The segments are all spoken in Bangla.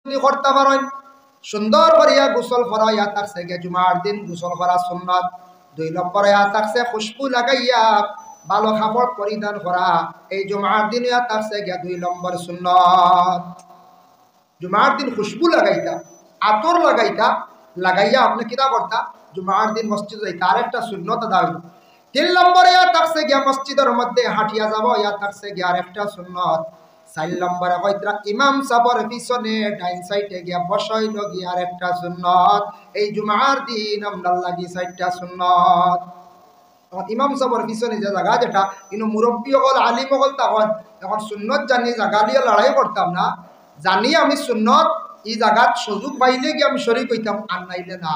যদি করতে পারেন সুন্দর করিয়া গোসল করা ইয়া থাকছে গে জুমার দিন গোসল করা সুন্নাত। 2 নম্বরে ইয়া থাকছে খুশবু লাগাইয়া ভালো কাপড় পরিধান করা, এই জুমার দিন ইয়া থাকছে গে 2 নম্বর সুন্নাত। জুমার দিন খুশবু লাগাইতা, আতর লাগাইতা, লাগাইয়া আপনি কিতা করতা জুমার দিন মসজিদ যাইতা, আরেকটা সুন্নত আদায়। 3 নম্বরে ইয়া থাকছে গিয়া মসজিদের মধ্যে হাঁটিয়া যাব, ইয়া থাকছে গিয়া আরেকটা সুন্নত। 4 নম্বরে কইতরা ইমাম সাহেবের পিছনে ডাইন সাইডে গিয়া বসাইলো গিয়া আরেকটা সুন্নত। এই জুমার দিন আমরা লাগি 4টা সুন্নত। ইমাম সাহেবের পিছনে যে জায়গা যেটা ইনো মুরব্বী হল আলিম হল তখন এখন সুন্নত জানি জায়গা দিয়ে লড়াই করতাম না, জানি আমি সুন্নত এই জায়গাত সুযোগ পাইলে গিয়ে আমি শরীক হইতাম, আর নাইলে না।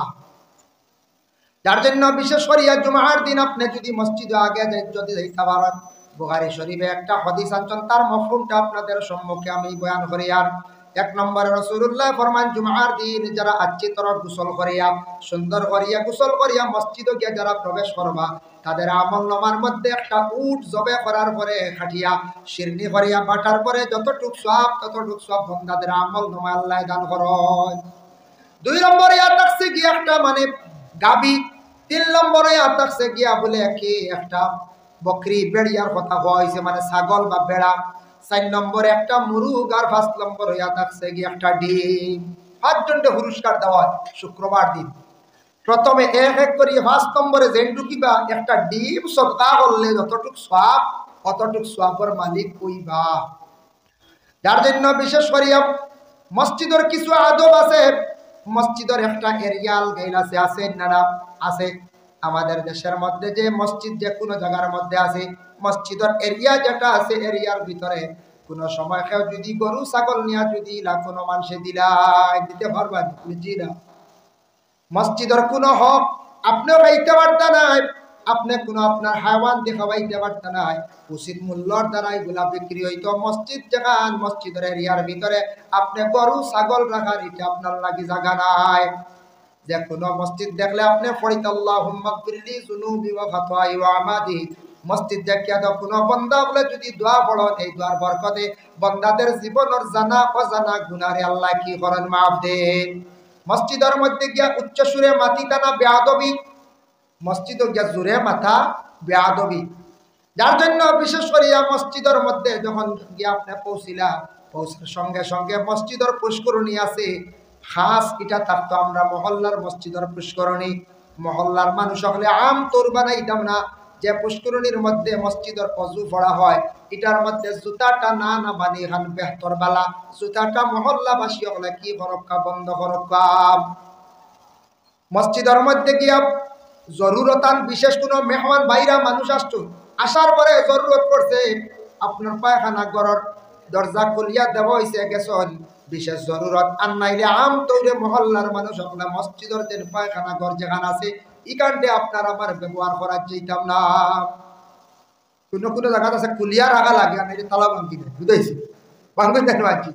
যার জন্য বিশেষ করিয়া জুমার দিন আপনি যদি মসজিদে আগে যদি যাইতে পারেন, বুখারী শরীফে একটা হাদিস আনছেন, তার মফহুমটা আপনাদের সম্মুখে আমি বয়ান করি। আর 1 নম্বরে রাসূলুল্লাহ ফরমান জুমার দিন যারা আচ্ছি তরফ গোসল করিয়া সুন্দর করিয়া গোসল করিয়া মসজিদে গিয়ে যারা প্রবেশ করবা, তাদের আমলনামার মধ্যে একটা উট জবে করার পরে খাটিয়া শিরনি করিয়া বাটার পরে যতটুক সওয়াব বান্দাদের আমলনামা আল্লাহ দান করেন। 2 নম্বরে ইয়া থাকছে কি একটা মানে গাবি। 3 নম্বরে ইয়া থাকছে গিয়া বলে কি একটা বকরি বেড়িয়ার কথা হইছে মানে ছাগল বা বেড়া। 4 নম্বরে একটা মুরগ, আর 5 নম্বরে ইয়া থাকছে গিয়া একটা ডিম। 5 জনকে পুরস্কার দেওয়া শুক্রবার দিন। প্রথমে এক করে 5 নম্বরে যেটুকিবা একটা ডিম সদকা করলে যতটুক সওয়াব অতটুক সওয়াবের মালিক কইবা। যার জন্য বিশেষ করিয়া মসজিদের কিছু আদব আছে, মসজিদের একটা এরিয়াল গাইল আছে না আছে। আমাদের দেশের মধ্যে যে মসজিদ যে কোনো জায়গার মধ্যে আছে, মসজিদের এরিয়া যেটা আছে এরিয়ার ভিতরে কোনো সময় কেউ যদি গরু ছাগল নিয়ে যদি কোনো মানুষে দিতে পারবেন বুঝি না, মসজিদের কোনো হক আপনিও পাইতে পারতা নাই, আপনি কোনো আপনার হায়াওয়ান দেখাবাইতে পারতা নাই, উচিত মূল্যর দ্বারা এগুলা বিক্রি হইতো। মসজিদ যেখান মসজিদের এরিয়ার ভিতরে আপনি গরু ছাগল রাখার এটা আপনার লাগি জায়গা নাই। যে কোনো মসজিদ দেখলে আপনি পড়িতে আল্লাহুম্মা গফিরলি যুনুবি ওয়া খাতাই ওয়া আমাদি, মসজিদ দেখিয়া তো কোনো বান্দা বলে যদি দোয়া পড়ো, এই দোয়ার বরকতে বান্দাদের জীবনের জানা অজানা গুনাহে আল্লাহ কি করেন মাফ দেন। মসজিদের মধ্যে গিয়া উচ্চ সুরে মাতি টানা বেয়াদবি, মসজিদে গিয়া জোরে মাথা বেয়াদবি। যার জন্য বিশেষ করিয়া মসজিদের মধ্যে যখন গিয়া আপনি পৌঁছার সঙ্গে সঙ্গে মসজিদের পুষ্করণী আছে খাস, এটা থাকতো আমরা মহল্লার মসজিদের পুষ্করণী। মহল্লার মানুষ হলে আম তোর বানাইতাম না, যে পুষ্করণীর মধ্যে মসজিদের অজু পড়া হয় এটার মধ্যে জুতাটা না বানি খান বেহতর বালা, জুতাটা মহল্লাবাসী হলে কি করক্কা বন্ধ করক্কা। মসজিদের মধ্যে গিয়া জরুরতান বিশেষ কোনো মেহমান বাইরা মানুষ আসতো, আসার পরে জরুরত পড়ছে আপনার পায়খানা ঘরের দরজা খুলিয়া দেওয়া হয়েছে গেছন বিশেষ জরুরত, আর নাইলে আম তৈরে মহল্লার মানুষ আপনার মসজিদের যে পায়খানা ঘর যেখানে আছে এখানটা আপনার আমার ব্যবহার করার চাইতাম না। কোনো কোনো জায়গা আছে খুলিয়া রাখা লাগে, আর এটা তালা ভাঙ্গি নেই বুঝাইছি ভাঙ্গি দেন বাকি।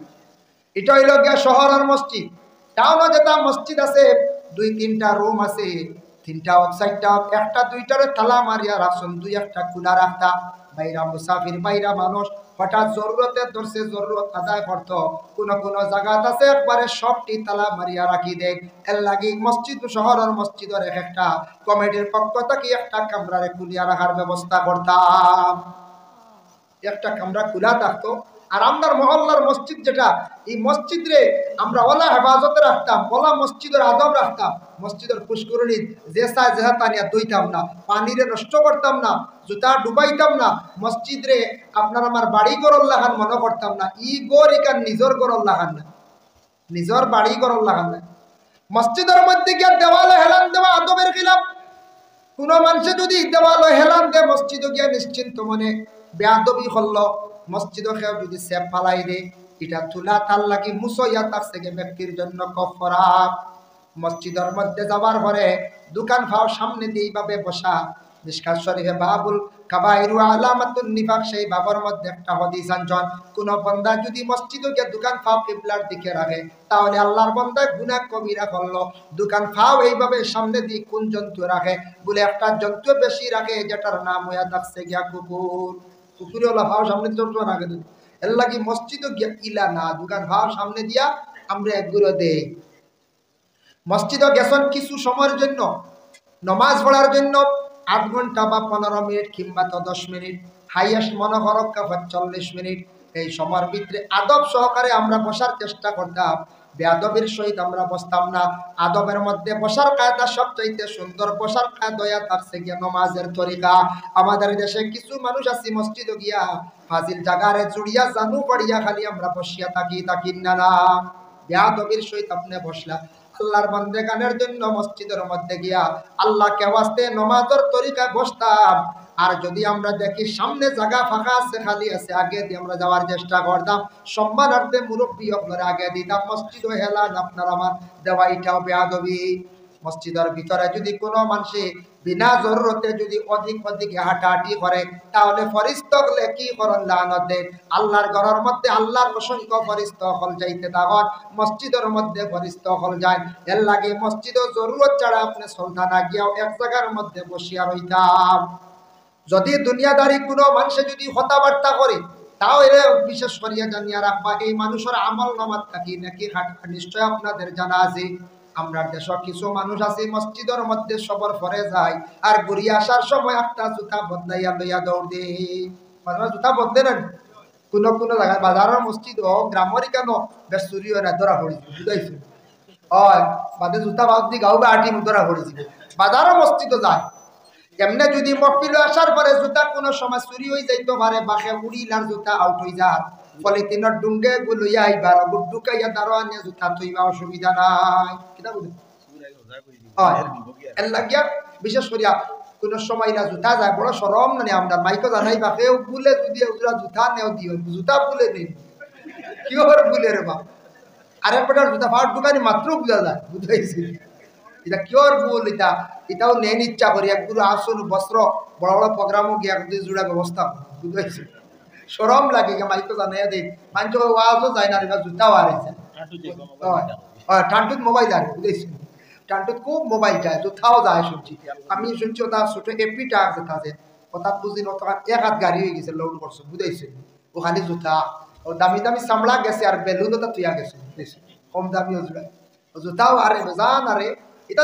এটা হইল গিয়া শহরের মসজিদ। টাউনে যেটা মসজিদ আছে 2-3টা রুম আছে, 3টা হোক 4টা হোক, 1টা 2টারে তালা মারিয়া রাখছেন, 2-1টা খোলা রাখতা। বাইরা মুসাফির বাইরা মানুষ হঠাৎ জরুরতে ধরছে, জরুরত আদায় করতো, কোনো কোনো জায়গাত আছে একবারে সবটি তালা মারিয়া রাখি দেয়। এর লাগি মসজিদ শহরের মসজিদের একটা কমিটির পক্ষ থেকে একটা কামরারে খুলিয়া রাখার ব্যবস্থা করতাম, একটা কামরা খোলা থাকতো। আর আমরা মহল্লার মসজিদ যেটা, এই মসজিদ রে আমরা ওলা হেফাজতে রাখতাম, ওলা মসজিদের আদব রাখতাম। মসজিদের পুষ্করণী জেসা তানিয়া দইতাম না, পানিরে নষ্ট করতাম না, জুতা ডুবাইতাম না, মসজিদ রে আপনার আমার বাড়ি গরল লাগান মনে করতাম না। ই গর ইকান নিজর গরল লাগান না, নিজর বাড়ি গরল লাগান না। মসজিদের মধ্যে গিয়ে দেওয়ালে হেলান দেওয়া আদবের খিলাফ। কোন মানুষে যদি দেওয়ালে হেলান দেয় মসজিদে গিয়া নিশ্চিন্ত মনে বেয়াদবি করলো, মসজিদে কেউ যদি সেপ ফালাই দে এটা তুলা তার লাগি মুসইয়া থাকছে ব্যক্তির জন্য কফরা। মসজিদের মধ্যে যাবার পরে দোকান ফাও সামনে দিয়ে এইভাবে বসা, মিশকাত শরীফে বাবুল কাবাইরু আলামাতুন নিফাক সেই বাবার মধ্যে একটা হাদিস আনছেন, কোন বান্দা যদি মসজিদে গিয়ে দোকান ফাও কিবলার দিকে রাখে তাহলে আল্লাহর বান্দা গুনাহ কবিরা করলো। দোকান ফাও এইভাবে সামনে দিয়ে কোন জন্তু রাখে বলে একটা জন্তু বেশি রাখে যেটার নাম হইয়া থাকছে গিয়া কুকুর। কুকুরে ওলা ফাও সামনে জন্তু রাখে, এর লাগি মসজিদে গিয়া ইলা না দোকান ফাও সামনে দিয়া আমরা একগুলো দেই। মসজিদে গেছেন কিছু সময়ের জন্য নমাজ পড়ার জন্য 8 ঘন্টা বা 15 মিনিট কিংবা 10 মিনিট, হাইয়েস্ট মনে করো 40 মিনিট, এই সময়ের ভিতরে আদব সহকারে আমরা বসার চেষ্টা করতাম। বেয়াদবের সহিত আমরা বসতাম না। আদবের মধ্যে বসার কায়দা সবচাইতে সুন্দর বসার কায়দা থাকছে গিয়া নমাজের তরিকা। আমাদের দেশে কিছু মানুষ আছে মসজিদে গিয়া ফাজিল জাগারে জুড়িয়া জানু পড়িয়া খালি আমরা বসিয়া থাকি না না। বেয়াদবের সহিত আপনি বসলা আল্লাহর বান্দেগানের জন্য মসজিদের মধ্যে গিয়া আল্লাহকে ওয়াস্তে নমাজের তরিকায় বসতাম। আর যদি আমরা দেখি সামনে জায়গা ফাঁকা আছে, খালি আছে, আগে দিয়ে আমরা যাওয়ার চেষ্টা করতাম। সম্মানার্থে মুরব্বী আপনারা আগে দিতাম। মসজিদ হেলান আপনার আমার দেওয়া এটাও বেয়াদবি। মসজিদের ভিতরে যদি কোনো মানুষে বিনা জরুরতে যদি অধিক হাঁটাহাঁটি করে, তাহলে ফরিস্তা হলে কি করেন লানত দেন। আল্লাহর ঘরের মধ্যে আল্লাহর অসংখ্য ফরিস্তা হল যাইতে থাকুন, মসজিদের মধ্যে ফরিস্তা হল যায়। এর লাগে মসজিদে জরুরত ছাড়া আপনি চলতা না গিয়াও এক জায়গার মধ্যে বসিয়া রইতাম। যদি দুনিয়াদারি কোনো মানুষে যদি কথাবার্তা করে, তাও এর বিশেষ করিয়া জানিয়া রাখবা এই মানুষের আমল নামাত থাকি নাকি হাঁটা নিশ্চয় আপনাদের জানা আছে। আমরা দেশ কিছু মানুষ আছে মসজিদের মধ্যে সবর পরে যায়, আর ঘুরিয়ে আসার সময় একটা জুতা বদলাইয়া লইয়া দৌড় দেয়। জুতা বদলে না কোনো জায়গায় বাজারের মসজিদ ও গ্রামের কেন বেশ চুরি হয় না, ধরা পড়েছিল বুঝাইছো। হয় বাদে জুতা বাদ দি গাও বা আটি ধরা পড়েছিল। বাজারের মসজিদও যায় এমনি। যদি মহফিলে আসার পরে জুতা কোনো সময় চুরি হয়ে যাইতে পারে, বাসে উড়িলার জুতা আউট হয়ে যার পলিথিনের ডুঙ্গে গুলইয়া আইবার ঢুকাইয়া দাঁড়ানিয়া জুতা থইবা অসুবিধা নাই। কিনা বুঝলেন? এর লাগিয়া বিশেষ করিয়া কোন সময় না জুতা যায় বড় সরম না আমরা মাইকো জানাই বা কেউ বুলে যদি জুতা নেও দিও জুতা বুলে নিন কি হবে বুলে রে বা আরেক বেটার জুতা ফাট ঢুকানি মাত্র বুঝা যায়। বুঝাইছি এটা কিওর ভুল। এটাও নেন ইচ্ছা করি একগুলো আসুন বস্ত্র বড় বড় প্রোগ্রামও গিয়ে এক দুই জোড়া ব্যবস্থা বুঝাইছি। সরম লাগে মাইকো জানাইয়া দিই মানুষ ওয়াজও যায় না, জুতাও হারাইছে। টান্টুত মোবাইল আর বুঝাইছি, টান্টুত খুব মোবাইল যায়, জুতাও যায় শুনছি। আমি শুনছি ওটা ছোট এপিটা আছে ওটা বুঝি নতখান এক হাত গাড়ি হয়ে গেছে লোড করছো বুঝাইছি। ওখানে জুতা ও দামি দামি চামড়া গেছে আর বেলুন ওটা তুইয়া গেছে বুঝাইছি, কম দামি জুতাও আরে জান আরে। এটা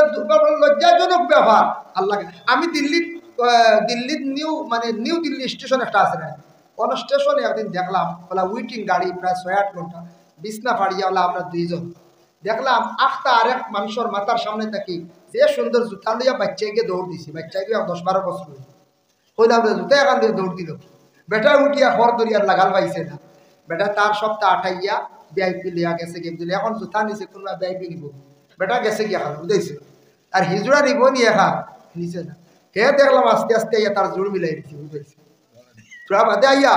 লজ্জাজনক ব্যাপার আল্লাহকে। আমি দিল্লির নিউ দিল্লি স্টেশন একটা আছে না, কোন স্টেশনে একদিন দেখলাম ওলা উইটিং গাড়ি প্রায় 6-8 ঘন্টা বিছনা ফাড়িয়া ওলা আমরা দুইজন দেখলাম। আখটা আরেক মানুষের মাথার সামনে থাকি যে সুন্দর জুতা লইয়া বাচ্চাকে দৌড় দিছি। বাচ্চাকে 10-12 বছর হইলাম জুতা এখান দিয়ে দৌড় দিল। বেটা উঠিয়া খর দরিয়ার লাগাল পাইছে না। বেটা তার সপ্তাহ আঠাইয়া বিআইপি লিয়া গেছে গেম দিলে। এখন জুতা নিছে কোনবা বিআইপি নিব, বেটা গেছে গিয়া খাল বুঝাইছে। আর হিজড়া নিব নিয়ে খা নিচে না, হে দেখলাম আস্তে আস্তে আইয়া তার জোর মিলাই দিচ্ছে বুঝাইছে। তোরা বাদে আইয়া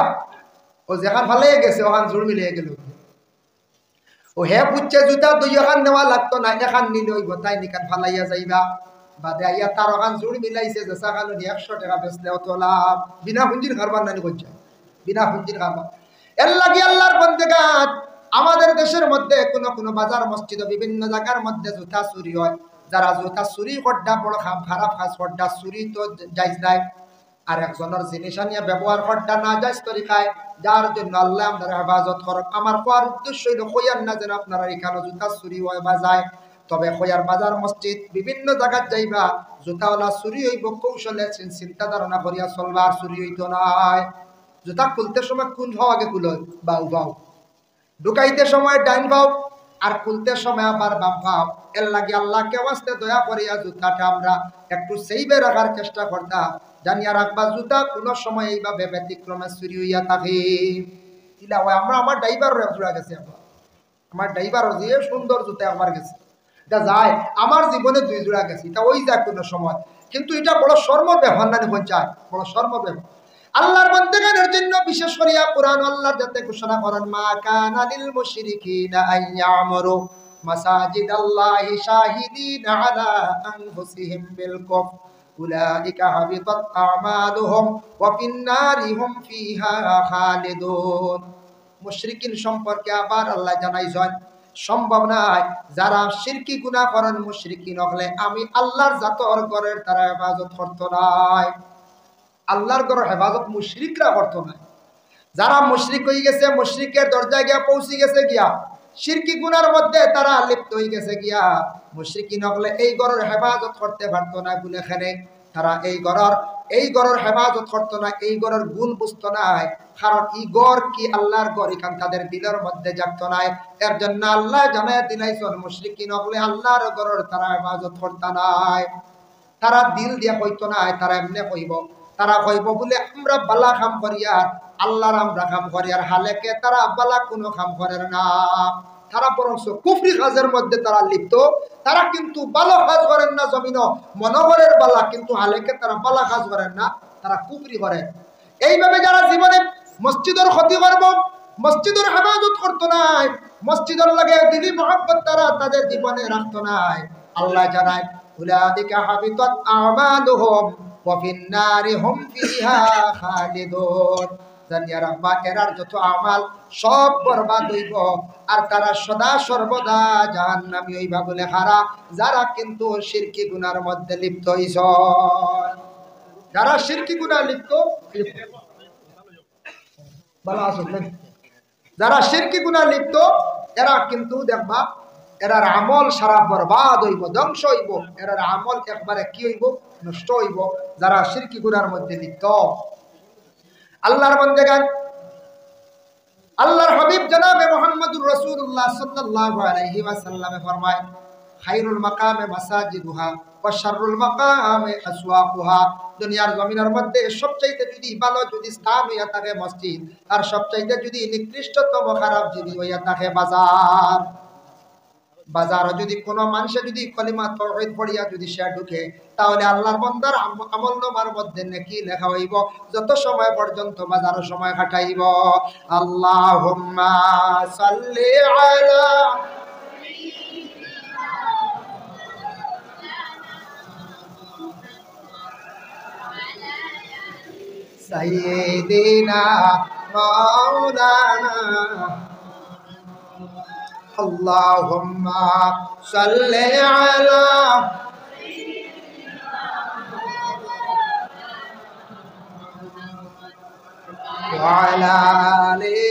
ও যেখান ফালে গেছে ওখান জোর মিলিয়ে গেল। ও হে বুঝছে জুতা 2 নেওয়া লাগতো না, এখান নিলে ওই গোটাই নিকান ফালাইয়া যাইবা। বাদে আইয়া তার ওখান জোর মিলাইছে যে সাখানো 100 টাকা বেচলে অত লাভ। বিনা পুঞ্জির কারবার নানি করছে, বিনা পুঞ্জির কারবার। এর লাগে আল্লাহর বন্দেগান আমাদের দেশের মধ্যে কোনো বাজার মসজিদ বিভিন্ন জায়গার মধ্যে জুতা চুরি হয়। যারা জুতা চুরি করডা বড় খারাপ কাজ করডা, চুরি তো যাইজ নাই, আর একজনের জিনিস আনিয়া ব্যবহার করডা না যাইজ তরিকায়, যার জন্য আল্লাহ আপনারা হেফাজত করক। আমার কোয়ার উদ্দেশ্য হইল কইয়ার না যেন আপনারা এখানে জুতা চুরি হয় বা যায়। তবে কইয়ার বাজার মসজিদ বিভিন্ন জায়গায় যাইবা জুতাওয়ালা চুরি হইব কৌশলে চিন্তা ধারণা করিয়া চলবা, আর চুরি হইতো নাই। জুতা খুলতে সময় কোন ভাও আগে খুল বাউ ভাও, ঢুকাইতে সময় ডাইন ভাও, আর খুলতে সময় আবার বাম ভাও। এর লাগে আল্লাহকে ওয়াস্তে দয়া করিয়া জুতাটা আমরা একটু সেইবে রাখার চেষ্টা করতাম। জানিয়া রাখবা জুতা কোনো সময় এইভাবে ব্যতিক্রমে চুরি হইয়া থাকে। ইলা হয় আমরা আমার ড্রাইভারও জোড়া গেছে, আমার ড্রাইভারও যে সুন্দর জুতা আমার গেছে, এটা যায় আমার জীবনে 2 জোড়া গেছে। এটা ওই যায় কোনো সময়, কিন্তু এটা বড় শর্ম ব্যাপার না পঞ্চায়েত, বড় শর্ম ব্যাপার। আল্লাহর বান্দাদের জন্য বিশেষ করিয়া কুরআন আল্লাহর যাতে ঘোষণা করেন মা কানা লিল মুশরিকিনা আইয়ামরু মাসাজিদাল্লাহি শাহিদিনা আলা আনফুসিহিম বিল কুফর উলাইকা হাবিতাত আমালুহুম ওয়া ফিন-নারি হুম ফিহা খালিদুন। মুশরিকিন সম্পর্কে আবার আল্লাহ জানাইছেন সম্ভব নাই যারা শিরকি গুনাহ করেন মুশরিকিন হলে আমি আল্লাহর জাতর ঘরের তারা হেফাজত করত নাই। আল্লাহর ঘরের হেফাজত মুশরিকরা করতো না। যারা মুশরিক হয়ে গেছে মুশরিকের দরজায় গিয়া পৌঁছে গেছে গিয়া শিরকি গুনার মধ্যে তারা লিপ্ত হয়ে গেছে গিয়া মুশরিকিন হলে এই ঘরের হেফাজত করতে পারতো না বলে এখানে তারা এই ঘরের হেফাজত করতো না, এই ঘরের গুণ বুঝতো না, কারণ এই ঘর কি আল্লাহর ঘর, এখান তাদের দিলের মধ্যে জাগতো না। এর জন্য আল্লাহ জানায় দিলাইছেন মুশরিকিন হলে আল্লাহর ঘরের তারা হেফাজত করতো না। তারা দিল দিয়া কইতো না, তারা এমনি কইব, তারা কইব বলে আমরা বালা কাম করিয়া আল্লাহর আমরা কাম করিয়ার হালেকে তারা বালা কোনো কাম করে না। তারা বরং কুফরি কাজের মধ্যে তারা লিপ্ত। তারা কিন্তু ভালো কাজ করেন না জমিন মনোহরের বালা, কিন্তু হালেকে তারা বালা কাজ করেন না, তারা কুফরি করেন। এইভাবে যারা জীবনে মসজিদের ক্ষতি করব, মসজিদের হেফাজত করতো নাই, মসজিদের লাগে দিলি মহব্বত তারা তাদের জীবনে রাখতো নাই, আল্লাহ জানায় উলাইকা হাবিতাত আমালুহুম ওয়া ফিন-নারি হুম ফিহা খালিদুন। জানিয়া রাখবা এরার যত আমাল সব বরবাদ হইব, আর তারা সদা সর্বদা জাহান্নামী হইবা বলে খারা যারা কিন্তু শিরকি গুনার মধ্যে লিপ্ত হইছ। যারা শিরকি গুনাহ লিপ্ত, ভালো আছেন, যারা শিরকি গুনাহ লিপ্ত এরা কিন্তু দেখবা এরার আমল সারা বরবাদ হইব, ধ্বংস হইব, এরার আমল একবারে কি হইব, নষ্ট হইব, যারা শিরকি গুনার মধ্যে লিপ্ত। আল্লাহর বান্দাগান, আল্লাহর হাবিব জনাবে মুহাম্মদুর রাসূলুল্লাহ সাল্লাল্লাহু আলাইহি ওয়াসাল্লাম ফরমায় খায়রুল মাকামে মাসাজিদুহা ওয়া শাররুল মাকামে আসওয়াকুহা। দুনিয়ার জমিনের মধ্যে সবচাইতে যদি ভালো যদি স্থান হইয়া থাকে মসজিদ, আর সবচাইতে যদি নিকৃষ্টতম খারাপ যদি হইয়া থাকে বাজার। বাজার যদি কোনো মানুষে যদি কলিমা তাওহীদ পড়িয়া যদি সে ঢুকে, তাহলে আল্লাহর বান্দার আমলনামার মধ্যে নেকি লেখা হইব যত সময় পর্যন্ত বাজার সময় কাটাইব। আল্লাহুম্মা সাল্লি আলা সাইয়্যিদিনা মাওলানা আল্লাহুম্মা সাল্লি আলা ওয়া আলা আলি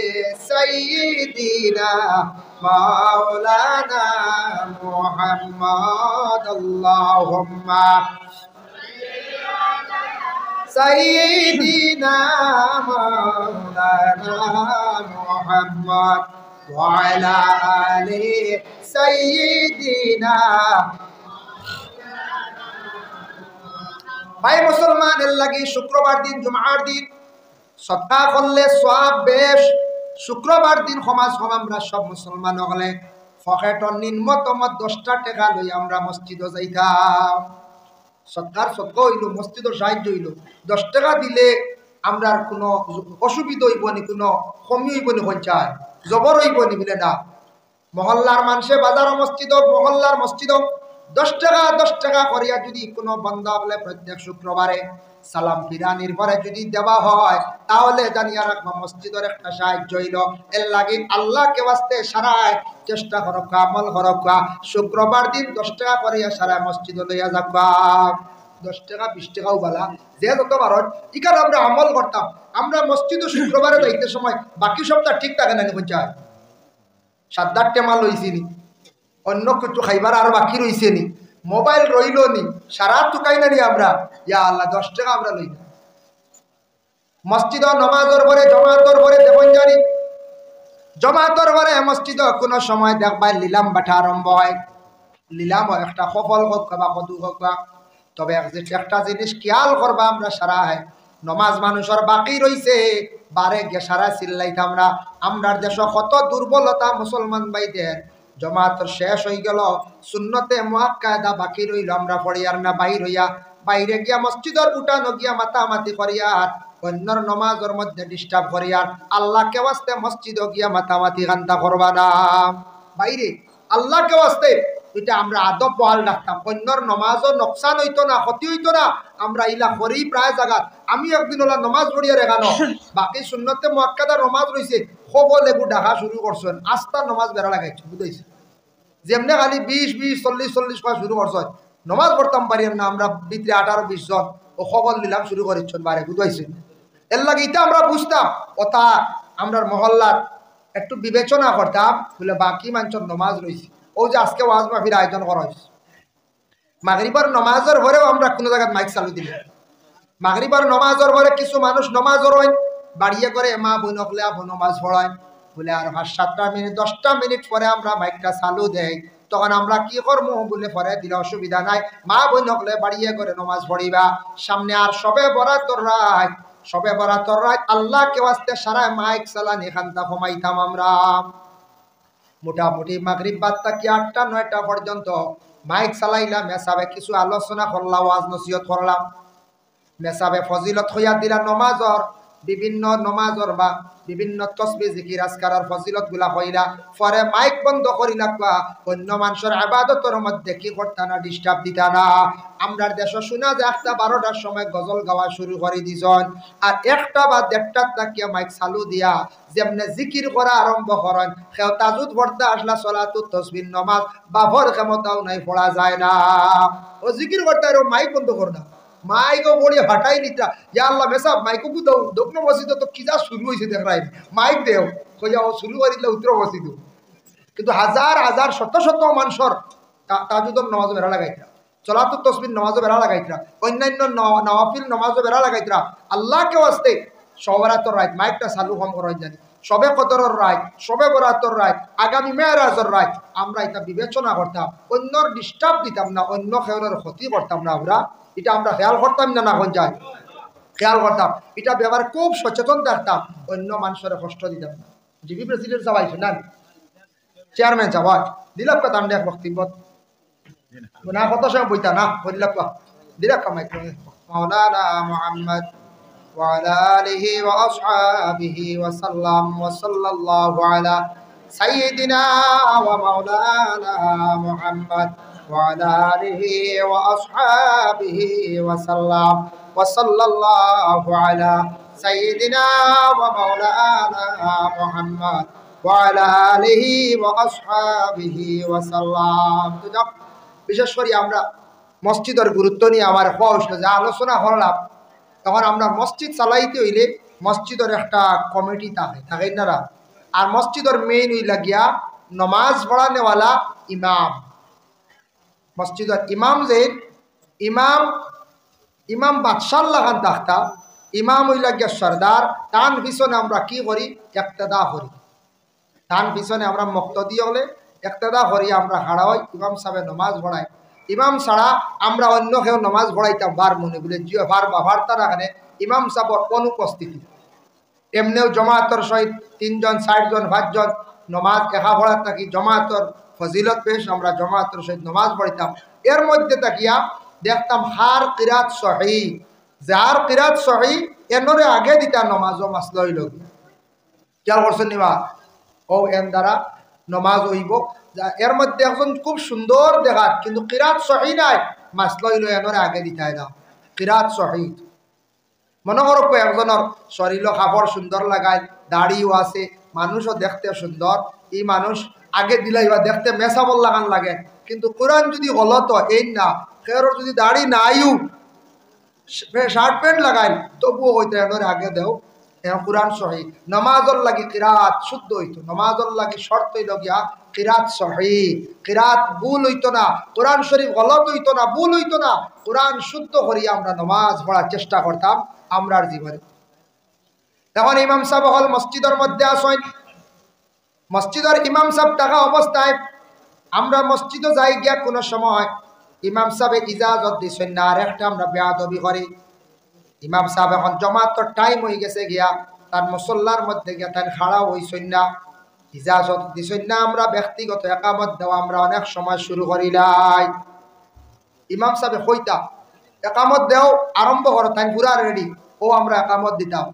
সাইয়্যিদিনা মাওলানা মুহাম্মদ। আল্লাহুম্মা সাইয়্যিদিনা মাওলানা মুহাম্মদ ওয়া আলা আলি সাইয়্যিদিনা। ভাই মুসলমানের লাগি শুক্রবার দিন জুমার দিন সদকা করলে সওয়াব বেশ। শুক্রবার দিন সমাজ আমরা সব মুসলমান হলে ফকেটর নিম্নতম 10টা টাকা লই আমরা মসজিদে যাইতাম। সদকার সদকা হইল, মসজিদের সাহায্য হইল, 10 টাকা দিলে আমরা আর কোনো অসুবিধা হইব নি, কোনো কমি হইব নি, সঞ্চায় জবর হইব নি বলে না। মহল্লার মানুষে বাজার মসজিদ, মহল্লার মসজিদ 10 টাকা করিয়া যদি কোনো বান্দা বলে প্রত্যেক শুক্রবারে সালাম ফিরানির পরে যদি দেওয়া হয়, তাহলে জানিয়া রাখবা মসজিদের একটা সাহায্য হইল। এর লাগে আল্লাহকে ওয়াস্তে সারায় চেষ্টা করক, আমল করক, শুক্রবার দিন 10 টাকা করিয়া সারা মসজিদে লইয়া যাবা। 10 টাকা 20 টাকাও বালা, যে যত বারণ ইকার আমরা আমল করতাম। আমরা মসজিদে শুক্রবারে যাইতে সময় বাকি সপ্তাহ ঠিক থাকে না, পঞ্চায়েত 7-8 টেমা লইছি নি, অন্য কিছু খাইবার আর বাকি রইছে নি, মোবাইল রইল নি, সারা টুকাই না নি আমরা, ইয়া আল্লাহ 10 টাকা আমরা লই না। মসজিদ নমাজর পরে জমাতর পরে দেবন জানি, জমাতর পরে মসজিদ কোনো সময় দেখবাই লিলাম বাঠা আরম্ভ হয়। লিলাম একটা সফল হোক বা কদু হোক, তবে একটা জিনিস খেয়াল করবা আমরা সারা নমাজ মানুষের বাকি রইছে বারে গে সারা চিল্লাইতাম না। আমরা দেশ কত দুর্বলতা মুসলমান ভাইদের, জমাত শেষ হয়ে গেল, সুন্নতে মুআক্কাদা বাকি রইল, আমরা পড়িয়ার না বাইর হইয়া বাইরে গিয়া মসজিদের উঠানো গিয়া মাতামাতি করিয়ার অন্যর নমাজের মধ্যে ডিস্টার্ব করিয়ার আল্লাহকে ওয়াস্তে মসজিদে গিয়া মাতামাতি কান্দা করবা না। বাইরে আল্লাহকে ওয়াস্তে এটা আমরা আদব বহাল রাখতাম, অন্যর নমাজও নোকসান হইতো না, ক্ষতি হইতো না। আমরা ইলা করি প্রায় জায়গাত। আমি একদিন ওলা নমাজ পড়িয়া রেখানো, বাকি সুন্নতে মুআক্কাদা নমাজ রইছে, খবর লেবু ডাকা শুরু করছেন, আস্থা নমাজ বেড়া লাগাইছে, বুঝাইছে যেমনি খালি 20 40 করা শুরু করছেন, নমাজ পড়তাম পারি না। আমরা ভিতরে 18-20 জন ও খবর নিলাম শুরু করেছেন বারে, বুঝাইছে। এর লাগে এটা আমরা বুঝতাম, ওটা আমরা মহল্লার একটু বিবেচনা করতাম বলে বাকি মানুষের নমাজ রয়েছে। ও যে আজকে ওয়াজ মাহফিল আয়োজন করা হয়েছে, মাগরিবার নমাজের পরেও আমরা কোনো জায়গায় মাইক চালু দিলে, মাগরিবার নমাজের পরে কিছু মানুষ নমাজের হয় বাড়িয়ে করে মা বোন হলে নমাজ পড়ায় বলে আর 5-7টা মিনিট 10টা মিনিট পরে আমরা মাইকটা চালু দেয়, তখন আমরা কি করবো বলে পরে দিলে অসুবিধা নাই, মা বোন হলে বাড়িয়ে করে নমাজ পড়িবা। সামনে আর সবে বরাতর রাত, সবে বরাতর রাত আল্লাহ কে ওয়াস্তে সারা মাইক চালান এখানটা কমাইতাম আমরা। মোটামুটি মাগরিব বাদ থাকি 8টা-9টা পর্যন্ত মাইক চালাইলাম, মেসাবে কিছু আলোচনা করলাম, ওয়াজ নসিহত করলাম, মেসাবে ফজিলত হইয়া দিলা নমাজর বিভিন্ন নমাজর বা বিভিন্ন তসবিহ জিকির আজকারের ফজিলত গুলা হইলা, পরে মাইক বন্ধ করিলা কোয়া অন্য মানুষের ইবাদতের মধ্যে কি করতা না, ডিস্টার্ব দিতা না। আমরার দেশে শোনা যায় 1টা-12টার সময় গজল গাওয়া শুরু করে দিছেন, আর 1টা বা 1:30 তাকিয়া মাইক চালু দিয়া যেমনে জিকির করা আরম্ভ করেন, কেউ তাজুদ পড়তে আসলা সলাতুত তসবিহ নমাজ বা ভর ক্ষমতাও নাই, পড়া যায় না। ও জিকির করতে আর মাইক বন্ধ কর না, মাইকো বড়ি হাঁটাই নিতা, ইয়া আল্লাহ মেসাব মাইকো দাও দক্ষিণ মসজিদে তো কিজা শুরু হয়েছে দেখাই মাইক দেও কইয়া ও শুরু করে দিলে উত্তর মসজিদ, কিন্তু হাজার হাজার শত শত মানুষের তাজুদর নমাজ বেড়া লাগাইতরা, সলাতুত তসবিহ নমাজ বেড়া লাগাইতরা, অন্যান্য নওয়াফিল নমাজ বেড়া লাগাইতরা। আল্লাহকে ওয়াস্তে সবরাতর রাত মাইকটা চালু কম করা জানি, সবে কদরের রাত, সবে বরাতর রাত, আগামী মেরাজের রাত আমরা এটা বিবেচনা করতাম, অন্যর ডিস্টার্ব দিতাম না, অন্য খেয়ালের ক্ষতি করতাম না। আমরা এটা আমরা খেয়াল করতাম না, না যাই খেয়াল করতাম, এটা ব্যবহার খুব সচেতন থাকতাম, অন্য মানুষের কষ্ট দিতাম না। জিবি প্রেসিডেন্ট সবাই না, চেয়ারম্যান সবাই দিলাম কথা আমরা এক বক্তব্য না, কত সময় বইতা না বললাম দিলাম কামাই মাওলানা মুহাম্মদ وعلى آله وأصحابه وسلم وصلى الله على سيدنا ومولانا محمد وعلى آله وأصحابه وسلم وصلى الله على سيدنا ومولانا محمد وعلى آله وأصحابه وسلم। বিশেষ করে আমরা মসজিদের গুরুত্ব নিয়ে আমার যা আলোচনা করলাম, তখন আমরা মসজিদ চালাইতে হইলে মসজিদের একটা কমিটি থাকে না, আর মসজিদের মেইন হইলা গিয়া নমাজ পড়ানেওয়ালা ইমাম। মসজিদের ইমাম যে ইমাম ইমাম বাদশাহ লাগান থাকতা, ইমাম হইলা গিয়া সর্দার, তান পিছনে আমরা কি করি, ইক্তেদা করি, তান পিছনে আমরা মুক্তদি হলে ইক্তেদা করি, আমরা হারা হই, ইমাম সাহেব নমাজ পড়ায়। ইমাম ছাড়া আমরা অন্য কেউ নমাজ পড়াইতাম বার মনে বলে জিও ভার বা ভারতার এখানে ইমাম সাহেবের অনুপস্থিতি। এমনিও জমাতর সহিত 3 জন 60 জন 5 জন নমাজ একা পড়ার থাকি জমাতর ফজিলত পেশ, আমরা জমাতর সহিত নমাজ পড়িতাম। এর মধ্যে তাকিয়া দেখতাম হার কিরাত সহি, যার কিরাত সহি এনরে আগে দিতা নমাজও মাসল হইল, খেয়াল করছেন নিবা, ও এন দ্বারা নমাজ হইব। এর মধ্যে একজন খুব সুন্দর দেখাত কিন্তু কিরাত সহি নাই, মাসল হইল এনরে আগে দিতাই না, কিরাত সহি। মনে করো একজনের শরীর খাবার সুন্দর লাগায়, দাড়িও আছে, মানুষও দেখতে সুন্দর, এই মানুষ আগে দিলাই বা দেখতে মেসাবল লাগান লাগে, কিন্তু কোরআন যদি গলত এই না, খের যদি দাড়ি নাইও শার্ট প্যান্ট লাগাই তবুও হইতে এনরে আগে দেও, কোরআন সহি। নমাজর লাগি কিরাত শুদ্ধ হইতো, নমাজর লাগি শর্ত হইল গিয়া কিরাত সহি, কিরাত ভুল হইতো না, কোরআন শরীফ গলত হইতো না, ভুল হইতো না, কোরআন শুদ্ধ করিয়া আমরা নমাজ পড়ার চেষ্টা করতাম আমরার জীবনে। এখন ইমাম সাহেব হল মসজিদের মধ্যে আসেন, মসজিদের ইমাম সাহেব থাকা অবস্থায় আমরা মসজিদে যাই গিয়া কোনো সময় ইমাম সাহেব ইজাজত দিছেন না, আর একটা আমরা বেয়াদবি করি। ইমাম সাহেব এখন জমাতর টাইম হয়ে গেছে গিয়া, তার মুসল্লার মধ্যে গিয়া তার খাড়া হইছেন না, ইজাজত দিছেন না, আমরা ব্যক্তিগত একামত দেওয়া আমরা অনেক সময় শুরু করিলাই। ইমাম সাহেব কইতা একামত দেও আরম্ভ করো, তাই পুরা রেডি, ও আমরা একামত দিতাম।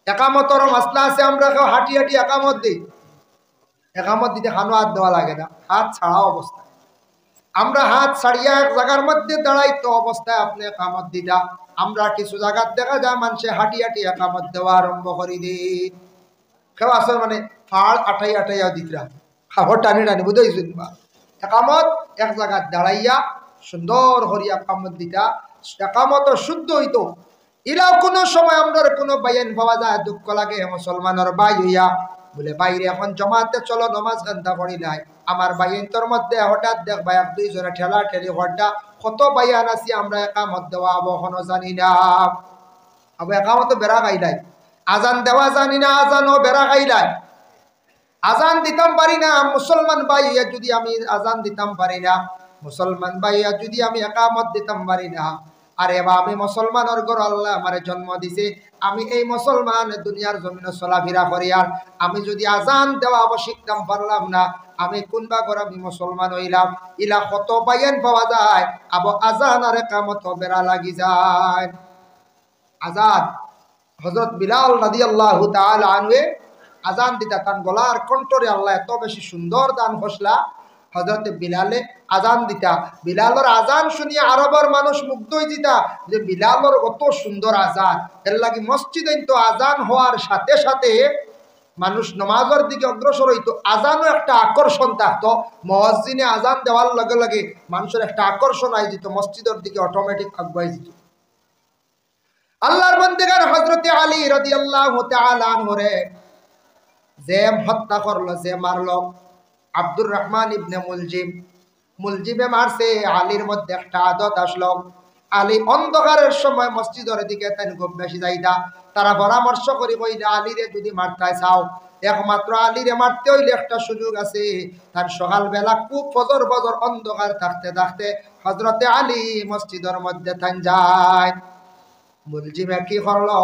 একামতর মাসলা আছে, আমরা কেউ হাঁটি হাঁটি একামত দিই, একামত দিতে হানো হাত দেওয়া লাগে না, হাত ছাড়া অবস্থায় আমরা হাত ছাড়িয়া এক জায়গার মধ্যে দাঁড়াইতো অবস্থায় আপনি একামত দিতা। আমরা কিছু জায়গার দেখা যায় মানুষে হাঁটি হাঁটি একামত দেওয়া আরম্ভ করি দিন, কেউ আসলে মানে ফাড় আটাই আটাইয়া দিতরা খাবার টানি টানি বুঝেছেন বা একামত এক জায়গায় দাঁড়াইয়া সুন্দর হরিয়া একামত দিতা, একামত শুদ্ধ হইতো। এরাও কোনো সময় আমরা কোনো বাইন পাওয়া যায়, দুঃখ লাগে মুসলমানের বাই হইয়া বলে বাইরে এখন জমাতে চলো নমাজ গান্ধা পড়ি নাই। আমার বাইন্তর মধ্যে হঠাৎ দেখবা এক দুইজনে ঠেলা ঠেলি হঠাৎ কত বাইয়ান আছি আমরা একামত দেওয়া আবহনও জানি না। আবু একামত বেড়া খাইলাই, আজান দেওয়া জানি না, আজানও বেড়া খাইলাই, আজান দিতাম পারি না। মুসলমান ভাইয়া যদি আমি আজান দিতাম পারি না, মুসলমান ভাইয়া যদি আমি একামত দিতাম পারি না, আরে বা আমি মুসলমানের ঘর আল্লাহ আমারে জন্ম দিছে, আমি এই মুসলমান দুনিয়ার জমিনে চলাফেরা করি, আর আমি যদি আজান দেওয়া শিখতাম পারলাম না, আমি কোনবা ঘর আমি মুসলমান হইলাম। ইলা কত বাইয়ান পাওয়া যায়, আবু আজান আর একামত বেড়া লাগি যায়। আজান হযরত বিলাল রাদিয়াল্লাহু তাআলা আনহু আজান দিতা, তান গলার কণ্ঠরে আল্লাহ এত বেশি সুন্দর দান ফসলা। হযরত বিলালে আজান দিতা, বিলালর আজান শুনিয়া আরবের মানুষ মুগ্ধ হয়ে দিতা যে বিলালর কত সুন্দর আজান। এর লাগি মসজিদে তো আজান হওয়ার সাথে সাথে মানুষ নমাজের দিকে অগ্রসর হইতো। আজানও একটা আকর্ষণ থাকতো, মুয়াজ্জিনে আজান দেওয়ার লগে লগে মানুষের একটা আকর্ষণ আই যেত, মসজিদের দিকে অটোমেটিক আগুয়াই যেত। আল্লাহর বান্দাগার হযরত আলী রাদিয়াল্লাহু তাআলা আনহু রে যে হত্যা করলো, যে মারলো, আব্দুর রহমান ইবনে মুলজিম, মুলজিমে মারছে। আলীর মধ্যে একটা আদত আসলো, আলী অন্ধকারের সময় মসজিদের দিকে তাই খুব বেশি যাইতা। তারা পরামর্শ করি কইলা আলীরে যদি মারতে চাও, একমাত্র আলীরে মারতে হইলে একটা সুযোগ আছে। তার সকালবেলা খুব ফজর ফজর অন্ধকার থাকতে থাকতে হযরতে আলী মসজিদের মধ্যে থান যায়। মুলজিমে কি করলো,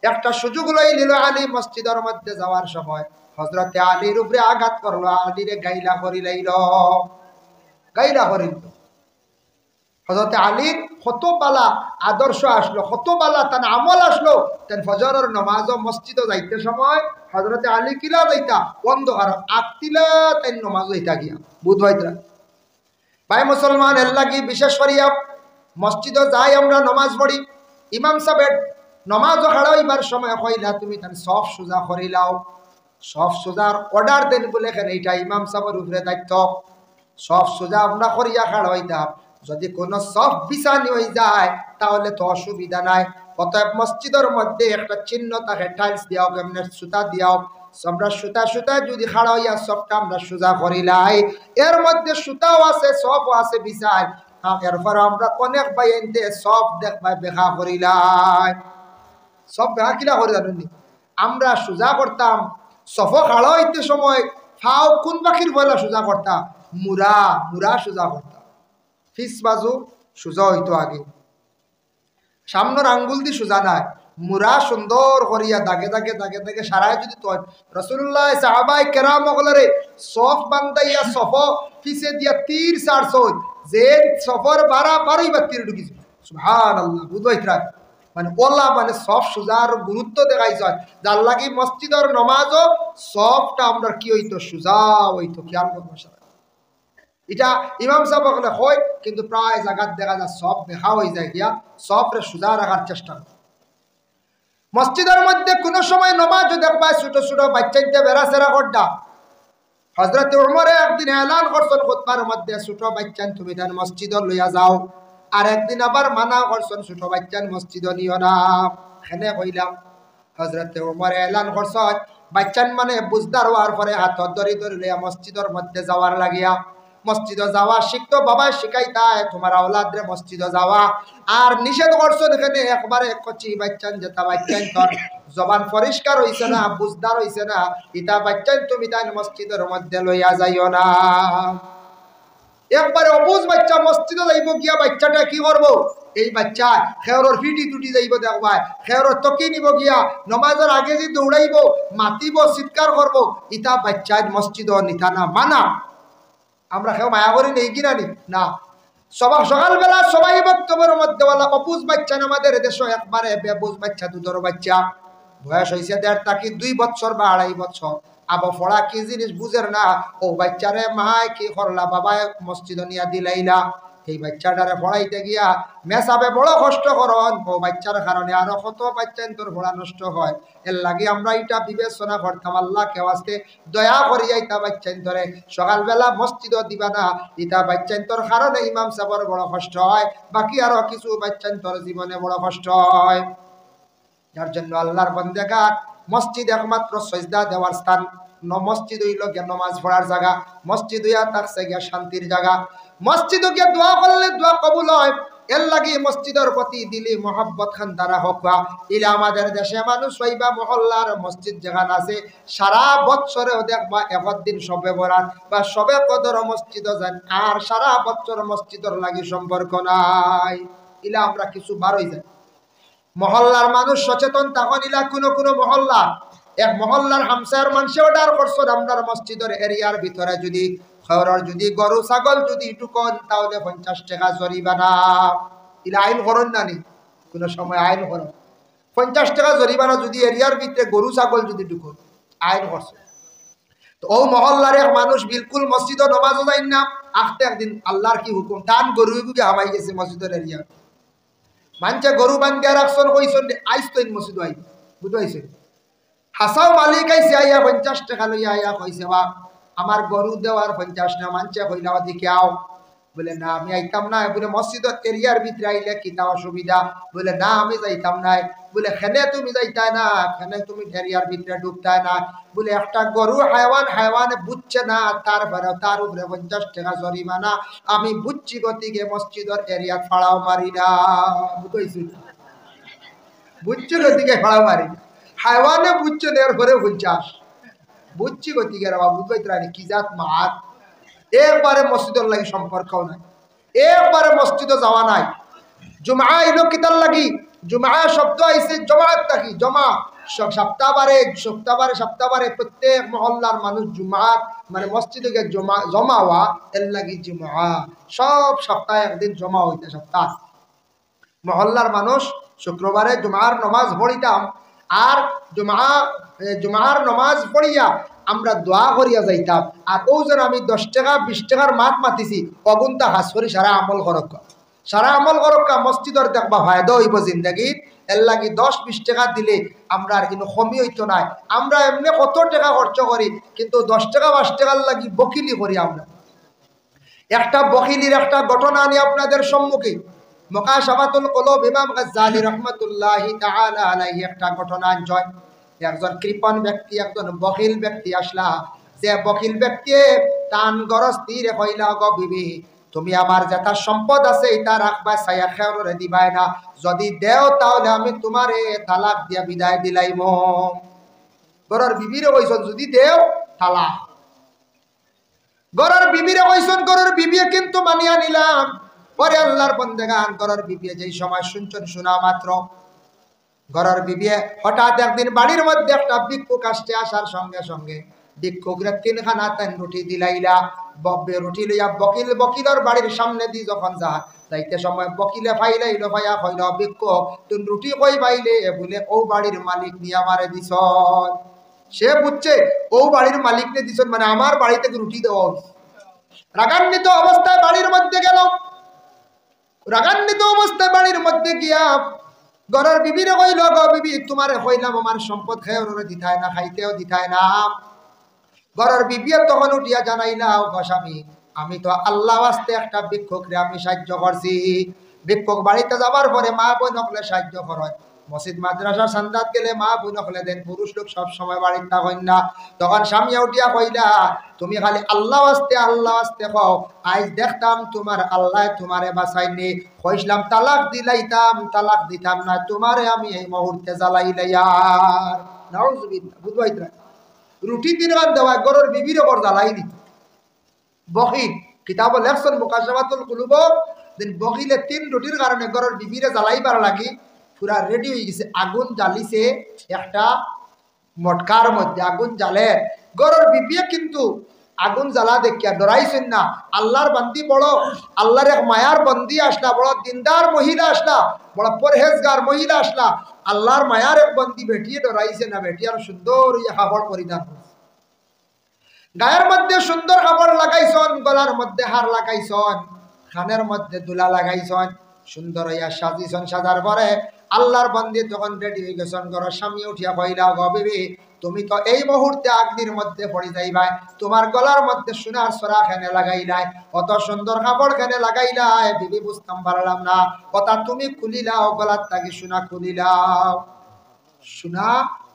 একটা সুযোগ লই নিল। আলী মসজিদের মধ্যে যাওয়ার সময় হযরতে আলীর উপরে আঘাত করলো, আলীরে গাইলা করি লাইল, গাইলা করিল। হযরতে আলীর কত বালা আদর্শ আসলো, কত বালা তার আমল আসলো। তেন ফজরের নামাজ মসজিদে যাইতে সময় হযরতে আলী কিলা যাইতা অন্ধকার আকতিলা তাই নামাজ হইতা গিয়া বুধ হইতা। ভাই মুসলমান এর লাগি বিশেষ করিয়া মসজিদে যাই আমরা নামাজ পড়ি, ইমাম সাহেব নমাজ হারাইবার সময় কইলা তুমি তান সফ সুজা করিলাও, সফ সুজার অর্ডার দেন বলে এখানে এটা ইমাম সাহেবের উপরে দায়িত্ব। সফ সুজা আমরা করিয়া খাড়াইতাম, যদি কোনো সফ বিছানি হয়ে যায় তাহলে তো অসুবিধা নাই। অতএব মসজিদের মধ্যে একটা চিহ্ন থাকে, টাইলস দিয়াও কেমনে সুতা দিয়াও, আমরা সুতা সুতা যদি খাড়াইয়া সবটা আমরা সুজা করিলাই, এর মধ্যে সুতাও আছে সফও আছে বিছাই, এরপর আমরা অনেক বাইনতে সব দেখবাই বেখা করিলাই। সব বেখা কিলা করে জানেননি, আমরা সোজা করতাম সফ খাড়া হইতে সময় ফাও কোন পাখির বয়লা সোজা করতাম, মুরা মুরা সোজা করতাম। ফিস বাজু সোজা হইতো আগে, সামনের আঙ্গুল দি সোজা নাই, মুরা সুন্দর করিয়া দাগে দাগে দাগে দাগে সারাই যদি তো রাসূলুল্লাহ সাহাবায়ে কেরাম ওগুলারে সফ বান্দাইয়া সফ পিছে দিয়া তীর চারছই, যে সফর বারোই বা তীর ঢুকিছে। সুবহানাল্লাহ, বুঝাইতরা মানে ওলা মানে সফ সুজার গুরুত্ব দেখাইছে, যার লাগি মসজিদের নমাজও সফটা আমরা কি হইতো সুজা হইতো। খেয়াল করবো এটা ইমাম সাহেব বলে হয়, কিন্তু প্রায় জায়গার দেখা যায় সব দেখা হয়ে যায় গিয়া সফরে সুজা রাখার চেষ্টা করে। মসজিদের মধ্যে কোনো সময় নমাজ দেখবা ছোট ছোট বাচ্চাইতে বেড়াচেরা করডা। হযরত উমরে একদিন এলান করছেন খুতবার মধ্যে, ছোট বাচ্চান তুমি তার মসজিদ লইয়া যাও, আর একদিন আবার মানা করছেন ছোট বাচ্চান মসজিদ নিও না। এখানে কইলাম হযরত উমরে এলান করছেন বাচ্চান মানে বুঝদার হওয়ার পরে হাত ধরি ধরি লইয়া মসজিদের মধ্যে যাওয়ার লাগিয়া। মসজিদে যাওয়া শিখতো বাবা শিখাইতায় তোমার আওলাদরে মসজিদে যাওয়া, আর নিষেধ করছো এখানে একবারে কচি বাচ্চান যেটা বাচ্চান তোর জবান পরিষ্কার হইছে না, বুঝদার হইছে না, ইটা বাচ্চান তুমি তাই মসজিদের মধ্যে লইয়া যাইও না। একবারে অবুঝ বাচ্চা মসজিদে যাইব গিয়া বাচ্চাটা কি করবো, এই বাচ্চা খেয়রর ফিটি টুটি যাইব দেখবাই, খেয়রর তকি নিব গিয়া নমাজের আগে যে দৌড়াইব মাতিব চিৎকার করবো, ইটা বাচ্চা মসজিদ নিতা না মানা। আমরা কেউ মায়া করি নেই কিনা নি না, সকালবেলা সবাই বক্তব্যের মধ্যে বলা অপুজ বাচ্চা আমাদের দেশে একবারে বেবুজ বাচ্চা, দুধর বাচ্চা বয়স হয়েছে 1.5 থেকে 2 বছর বা 2.5 বছর, আবার পড়া কি জিনিস বুঝের না, ও বাচ্চারে মায় কি করলা বাবা মসজিদ নিয়া দিলাইলা, এই বাচ্চাটারে পড়াইতে গিয়া মেসাবে বড় কষ্ট করন, ও বাচ্চার কারণে আরো কত বাচ্চা তোর পড়া নষ্ট হয়। এর লাগে আমরা এটা বিবেচনা করতাম, আল্লাহ কেউ আসতে দয়া করিয়া ইতা বাচ্চা ধরে সকালবেলা মসজিদ দিবা না, ইতা বাচ্চা তোর কারণে ইমাম সাহেবের বড় কষ্ট হয়, বাকি আরো কিছু বাচ্চা তোর জীবনে বড় কষ্ট হয়। যার জন্য আল্লাহর বান্দাগণ মসজিদ একমাত্র সিজদা দেওয়ার স্থান, মসজিদ হইল গিয়া নমাজ পড়ার জায়গা, মসজিদ হইয়া থাকছে গিয়া শান্তির জায়গা। মসজিদে গিয়া দোয়া করলে দোয়া কবুল হয়। এর লাগি মসজিদের প্রতি দিলি মহব্বত খান দ্বারা হকা। ইলা আমাদের দেশে মানুষ হইবা মহল্লার মসজিদ যেখানে আছে সারা বছরেও দেখবা একদিন সবে বরাত বা সবে কদর মসজিদে যান, আর সারা বছর মসজিদের লাগি সম্পর্ক নাই। ইলা আমরা কিছু বার হই যাই। মহল্লার মানুষ সচেতন তখন ইলা কোনো মহল্লা এক মহল্লার হামসার মানুষে অর্ডার করছেন আপনার মসজিদের এরিয়ার ভিতরে যদি খবরের যদি গরু ছাগল যদি ঢুকন তাহলে 50 টাকা জরিমানা। ইলা আইন করেন না নি? কোনো সময় আইন করেন 50 টাকা জরিমানা যদি এরিয়ার ভিতরে গরু ছাগল যদি ঢুকন আইন করছে। তো ও মহল্লার এক মানুষ বিলকুল মসজিদে নামাজও যায় না। আখতে একদিন আল্লাহর কি হুকুম টান গরু গুগে হামাই গেছে মসজিদের এরিয়া। মানছে গরু বান্ধিয়া রাখছেন কইছেন আইস তো মসজিদ আই বুঝাইছে হাসাও মালিক আইসে আইয়া 50 টাকা লইয়া আইয়া কইছে বা আমার গরু দেওয়ার 50 না। মানছে কইলা দিকে আও, বলে না আমি আইতাম না। বলে মসজিদের এরিয়ার ভিতরে আইলে কিতা অসুবিধা? বলে না আমি যাইতাম না। বলে খেনে তুমি যাইতাই না, খেনে তুমি এরিয়ার ভিতরে ঢুকতাই না। বলে একটা গরু হাইওয়ানে বুঝছে না, তারপরে তার উপরে 50 টাকা জরিমানা। আমি বুঝছি গতিকে মসজিদের এরিয়া ফাড়াও মারি না। বুঝছি বুঝছি গতিকে ফাড়াও মারি না। হাইওয়ানে বুঝছে এরপরে 50 বুঝছি গতিকে বুঝবাইতে কি জাত মাত। একবারে মসজিদের লাগি সম্পর্কও নাই, একবারে মসজিদে যাওয়া নাই। জুমা এলো কিতার লাগি? জুমা শব্দ আইছে জমাত থাকি জমা। সপ্তাহবারে প্রত্যেক মহল্লার মানুষ জুমাত মানে মসজিদে গিয়ে জমা হওয়া এর লাগি জুমা। সব সপ্তাহে একদিন জমা হইতে সপ্তাহ মহল্লার মানুষ শুক্রবারে জুমার নমাজ পড়িতাম। আর জুমার নমাজ পড়িয়া আমরা দোয়া করিয়া যাইতাম। আর ও যেন আমি 10 টাকা 20 টাকার মাত মাতিছি অগুনতা হাস করি সারা আমল করক্কা মসজিদের দেখবা ফায়দা হইব জিন্দগি। এর লাগি 10-20 টাকা দিলে আমরা আর কিন্তু কমি হইতো নাই। আমরা এমনি কত টাকা খরচ করি, কিন্তু 10 টাকা 5 টাকার লাগি বকিলি করি আমরা। একটা বকিলির একটা ঘটনা আনি আপনাদের সম্মুখে। মুকাশাফাতুল কুলুব ইমাম গাজ্জালী রাহমাতুল্লাহি তাআলা আলাইহি একটা ঘটনা আনছেন। একজন কৃপণ ব্যক্তি একজন বকিল ব্যক্তি আসলা। যে বকিল ব্যক্তি টান গরস্তি রে কইলা গো বিবি তুমি আমার যেটা সম্পদ আছে এটা রাখবা ছায়া খেয়রে দিবাই না, যদি দেও তাহলে আমি তোমারে তালাক দিয়া বিদায় দিলাইম। গরর বিবিরে কইছন যদি দেও তালাক। গরর বিবিরে কইছন, গরর বিবিয়ে কিন্তু মানিয়া নিলাম। পরে আল্লাহর বন্দেগান গরর বিবিয়ে যেই সময় শুনছেন শোনা মাত্র গরর বিবিয়ে হঠাৎ একদিন বাড়ির মধ্যে একটা ভিক্ষুক আসতে, আসার সঙ্গে সঙ্গে ভিক্ষুকরে 3খানা তান রুটি দিলাইলা। বব্বে রুটি লইয়া বকিলের বাড়ির সামনে দি যখন যাইতে সময় বকিলে ফাইলাইলো ভাইয়া কইল ভিক্ষুক তুই রুটি কই পাইলে? বলে ও বাড়ির মালিক নিয়ে আমারে দিছন। সে বুঝছে ও বাড়ির মালিক নিয়ে দিছন মানে আমার বাড়িতে রুটি দেওয়া। রাগান্বিত অবস্থায় বাড়ির মধ্যে গেল। রাগান্বিত অবস্থায় বাড়ির মধ্যে গিয়া গরর বিবিরে কইল গো বিবি তোমারে কইলাম আমার সম্পদ খেয়ে দিতাই না, খাইতেও দিতাই না। গরর বিবিয়ে তখন উঠিয়া জানাইলা গো স্বামী আমি তো আল্লাহ ওয়াস্তে একটা ভিক্ষুকরে আমি সাহায্য করছি। ভিক্ষুক বাড়িতে যাবার পরে মা বোন হকলে সাহায্য করে। মসজিদ মাদ্রাসা সান্দাত গেলে মা বোন হকলে দেন, পুরুষ লোক সব সময় বাড়িতে থাকেন না। তখন স্বামী উঠিয়া কইলা তুমি খালি আল্লাহ ওয়াস্তে কও, আজ দেখতাম তোমার আল্লাহ তোমারে বাঁচাইনি। কইছিলাম তালাক দিতাম না, তোমারে আমি এই মুহূর্তে জ্বালাইলে আর নাউজুবিল্লাহ। বুঝবাইত্রা রুটি 3 দেওয়া গরর বিবির ওপর জ্বালাই দিত। বকিল কিতাব লেখছেন মুকাশাফাতুল কুলুব দিন বকিলে 3 রুটির কারণে গরর বিবিরে জ্বালাইবার লাগি পুরা রেডি হয়ে গেছে। আগুন জ্বালিছে একটা মটকার মধ্যে, আগুন জ্বালে। গরর বিবিয়ে কিন্তু আগুন জ্বালা দেখিয়া ডরাইছেন না। আল্লাহর বান্দি বড় আল্লাহর এক মায়ার বন্দি আসলা, বড় দিনদার মহিলা আসলা, বড় পরহেজগার মহিলা আসলা। আল্লাহর মায়ার এক বন্দি বেটিয়ে ডরাইছে না। বেটিয়ার সুন্দর কাপড় পরিধান করছে, গায়ের মধ্যে সুন্দর কাপড় লাগাইছন, গলার মধ্যে হার লাগাইছন, খানের মধ্যে দুলা লাগাইছন, সুন্দর হইয়া সাজিছন। সাজার পরে আল্লাহর বন্দি তখন রেডি হয়ে গেছেন। ঘরের স্বামী উঠিয়া কইলা গো বিবি তুমি তো এই মুহূর্তে আগ্নির মধ্যে পড়ে যাইবাই। তোমার গলার মধ্যে সোনার সরা খেনে লাগাইলাই, অত সুন্দর কাপড় খেনে লাগাইলাই। বিবি বুঝতাম পারলাম না কথা, তুমি খুলিলাও গলার তাকে সোনা খুলিলাও। সোনা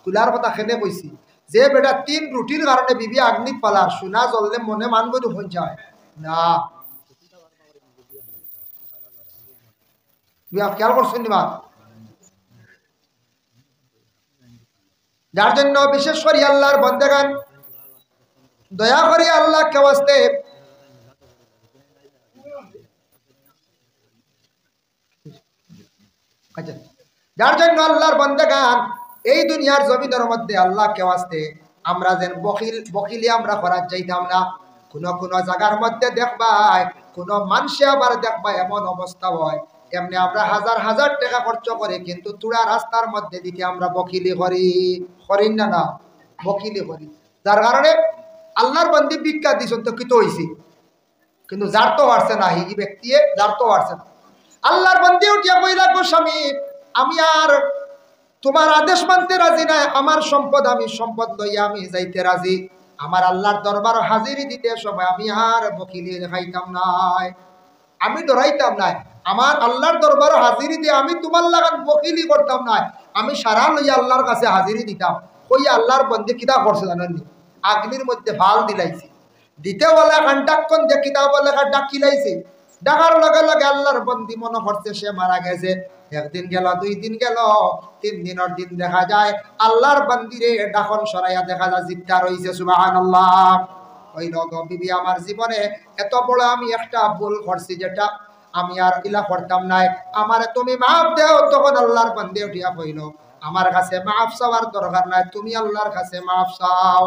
কুলার কথা খেনে কইছি, যে বেটা 3 রুটির কারণে বিবি আগ্নি পালার সোনা জ্বললে মনে মানব যখন যায় না। খেয়াল করছেন নিবা, যার জন্য বিশেষ করে আল্লাহর বন্দেগান দয়া করে আল্লাহ কে ওয়াস্তে আচ্ছা, যার জন্য আল্লাহর বন্দেগান এই দুনিয়ার জমিনের মধ্যে আল্লাহ কে ওয়াস্তে আমরা যেন বকিলি আমরা করার চাইতাম না। কোন কোন জায়গার মধ্যে দেখবাই কোন মানুষে আবার দেখবা এমন অবস্থা হয় এমনি আমরা হাজার হাজার টাকা খরচ করে কিন্তু তুড়া রাস্তার মধ্যে দিকে আমরা বকিলি করি না না বকিলি করি। যার কারণে আল্লাহর বন্দি ভিক্ষা দিছেন তো কিতো হইছি কিন্তু যার তো পারছে না এই ব্যক্তি যার তো পারছে না। আল্লাহর বন্দি উঠিয়া কইলা গো স্বামী আমি আর তোমার আদেশ মানতে রাজি নাই, আমার সম্পদ আমি সম্পদ লইয়া আমি যাইতে রাজি। আমার আল্লাহর দরবার হাজিরি দিতে সময় আমি আর বকিলি দেখাইতাম নাই, আমি ডরাইতাম নাই। আমার আল্লাহর দরবার হাজিরি দিয়ে আমি তোমার লাগান বকিলি করতাম নাই, আমি সারা লইয়া আল্লাহর কাছে হাজিরি দিতাম। ওই আল্লাহর বন্দে কিতা করছে জানেননি, আগ্নির মধ্যে ভাল দিলাইছে, দিতে বলে ডাক্কন যে কিতা বলে ডাক খিলাইছে। ডাকার লগে লগে আল্লাহর বন্দি মনে করছে সে মারা গেছে। একদিন গেল, 2 দিন গেল, 3 দিনের দিন দেখা যায় আল্লাহর বান্দিরে ডাকন সরাইয়া দেখা যায় জিন্দা রইছে। সুবহানাল্লাহ। ওই রকম বিবি আমার জীবনে এত বড় আমি একটা ভুল করছি যেটা আমি আর ইলা করতাম নাই, আমারে তুমি মাফ দেও। তখন আল্লাহর বান্দে উঠিয়া কইল আমার কাছে মাফ চাওয়ার দরকার নাই, তুমি আল্লাহর কাছে মাফ চাও।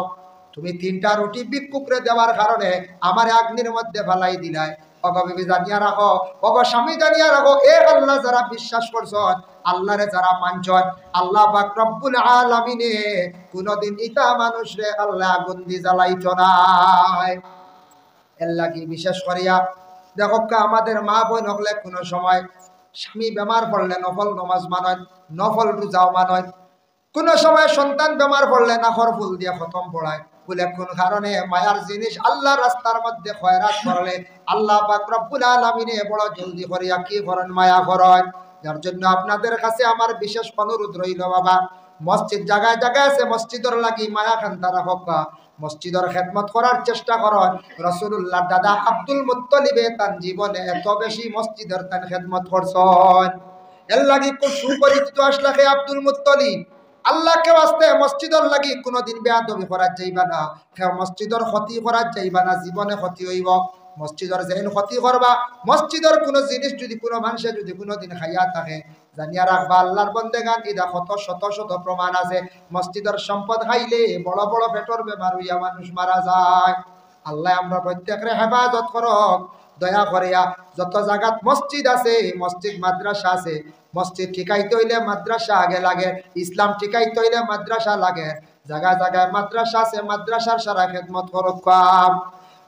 তুমি 3টা রুটি ভিক্ষুকরে দেওয়ার কারণে আমার আগ্নির মধ্যে ফেলাই দিলাই। অগবিবি জানিয়া রাখো, অগ স্বামী জানিয়া রাখো, এ আল্লাহ যারা বিশ্বাস করছন, আল্লাহরে যারা মানছন, আল্লাহ পাক রব্বুল আলামিনে কোনদিন ইতা মানুষরে আল্লাহ আগুন দি জ্বালাইতো নাই। এর লাগি বিশেষ করিয়া দেখো আমাদের মা বোন হলে কোনো সময় স্বামী বেমার পড়লে নফল নমাজ মানয়, নফল রোজাও মানয়। কোন সময় সন্তান বেমার পড়লে নাখর ফুল দিয়ে খতম পড়ায় বলে কোন কারণে মায়ার জিনিস আল্লাহ রাস্তার মধ্যে খয়রাত করলে আল্লাহ পাক রব্বুল আলামিনে বড় জলদি করিয়া কি করেন, মায়া করেন। যার জন্য আপনাদের কাছে আমার বিশেষ অনুরোধ রইল বাবা, মসজিদ জায়গায় জায়গায় আছে, মসজিদের লাগি মায়া খান্তা রাখক, মসজিদের খেদমত করার চেষ্টা করেন। রাসূলুল্লাহ দাদা আব্দুল মুত্তালিবে তার জীবনে এত বেশি মসজিদের তার খেদমত করছেন। এর লাগি খুব সুপরিচিত আসলাকে আব্দুল মুত্তালিব। আল্লাহকে ওয়াস্তে মসজিদর লাগি কোনদিন বেয়াদবি করার যাইবা না, মসজিদর ক্ষতি করার যাইবা না, জীবনে ক্ষতি হইব। মসজিদর যেন ক্ষতি করবা, মসজিদর কোন জিনিস যদি কোনো মানুষে যদি কোনোদিন খাইয়া থাকে জানিয়া রাখবা আল্লাহর বন্দেগান ইদা কত শত শত প্রমাণ আছে, মসজিদর সম্পদ খাইলে বড় বড় পেটর বেমার হইয়া মানুষ মারা যায়। আল্লাহ আমরা প্রত্যেকরে হেফাজত করক দয়া করিয়া। যত জায়গাত মসজিদ আছে, মসজিদ মাদ্রাসা আছে, মসজিদ ঠিকাইতে হইলে মাদ্রাসা আগে লাগে, ইসলাম ঠিকাইতে হইলে মাদ্রাসা লাগে। জায়গায় জায়গায় মাদ্রাসা আছে, মাদ্রাসার সারা খেদমত করক।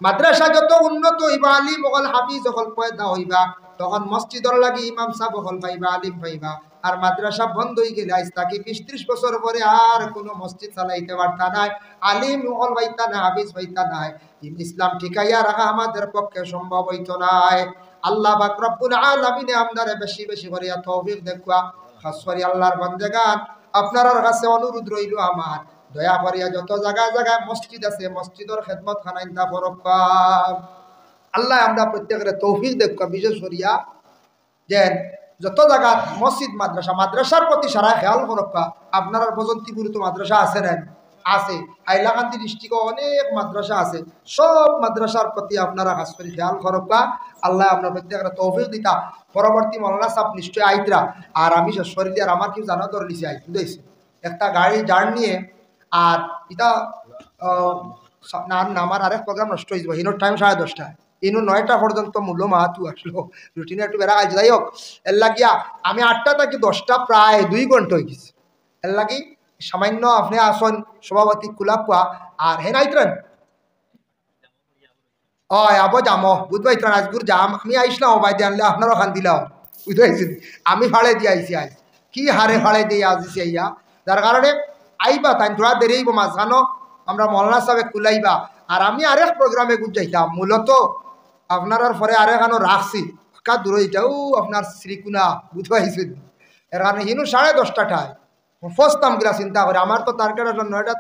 মাদ্রাসা যত উন্নত হইবা, আলিম হল হাফিজ হল পয়দা হইবা, তখন মসজিদর লাগি ইমাম সাহেব হল পাইবা, আলিম পাইবা। আর মাদ্রাসা বন্ধ হয়ে গেলে আজ তাকে 20-30 বছর পরে আর কোনো মসজিদ চালাইতে পারতা নাই, আলিম হল পাইতা না, হাফিজ পাইতা নাই, ইসলাম ঠিকাইয়া রাখা আমাদের পক্ষে সম্ভব হইতো নাই। আল্লাহ পাক রব্বুল আলামিন আমদারে বেশি বেশি করিয়া তৌফিক দেখুয়া। খাস করে আল্লাহর বান্দাগান আপনার কাছে অনুরোধ রইল আমার, দয়া করিয়া যত জায়গায় জায়গায় মসজিদ আছে মসজিদের খেদমত খানাইন্দা করক। আল্লাহ আমরা প্রত্যেকের তৌফিক দেখুয়া। বিশেষ করিয়া যে যত জায়গা মসজিদ মাদ্রাসা, মাদ্রাসার প্রতি সারা খেয়াল করক। আপনার বজন্তিপুর তো মাদ্রাসা আছে না? আছে। হাইলাকান্দি ডিস্ট্রিক্টে অনেক মাদ্রাসা আছে, সব মাদ্রাসার প্রতি আপনারা খাস করে খেয়াল করক। আল্লাহ আপনার প্রত্যেকের তৌফিক দিতা। পরবর্তী মৌলানা সাহেব নিশ্চয় আইতরা, আর আমি শরীর আর আমার কেউ জানা ধরে লিছি আইতে দিয়েছে একটা গাড়ি জার্ন নিয়ে। আর এটা আমার আরেক প্রোগ্রাম নষ্ট হয়ে যাবো, ইনোর টাইম 10:30, ইনো 9টা পর্যন্ত মূল্য মাহাতু আসলো, রুটিনে একটু বেড়া আজ। যাই হোক, এর লাগিয়া আমি 8টা থেকে 10টা প্রায় 2 ঘন্টা হয়ে গেছে। এর লাগি সামান্য আপনি আসন সভাপতি কুলাপুয়া আর হে নাইত্রেন আবো যাম বুঝবাই আজগুর যাম। আমি আইসলাম বাইদে আনলে আপনারও খান দিলাম বুঝতে, আমি ফাড়ে দিয়ে আইসি আজ কি হারে ফাড়ে দিয়ে আসিছি আইয়া। যার কারণে আইবা তাই থোড়া দেরি হইব, মাঝখানো আমরা মৌলানা সাহেব কুলাইবা। আর আমি আরেক প্রোগ্রামে গুজ যাইতাম, মূলত আপনার পরে আরেকখানো রাখছি কা দূর এটাও আপনার শ্রীকুনা বুঝবাইছেন। এর কারণে হিনু 10:30টায় ফসতাম গিলা চিন্তা করে, আমার তো তার কারণে 9টা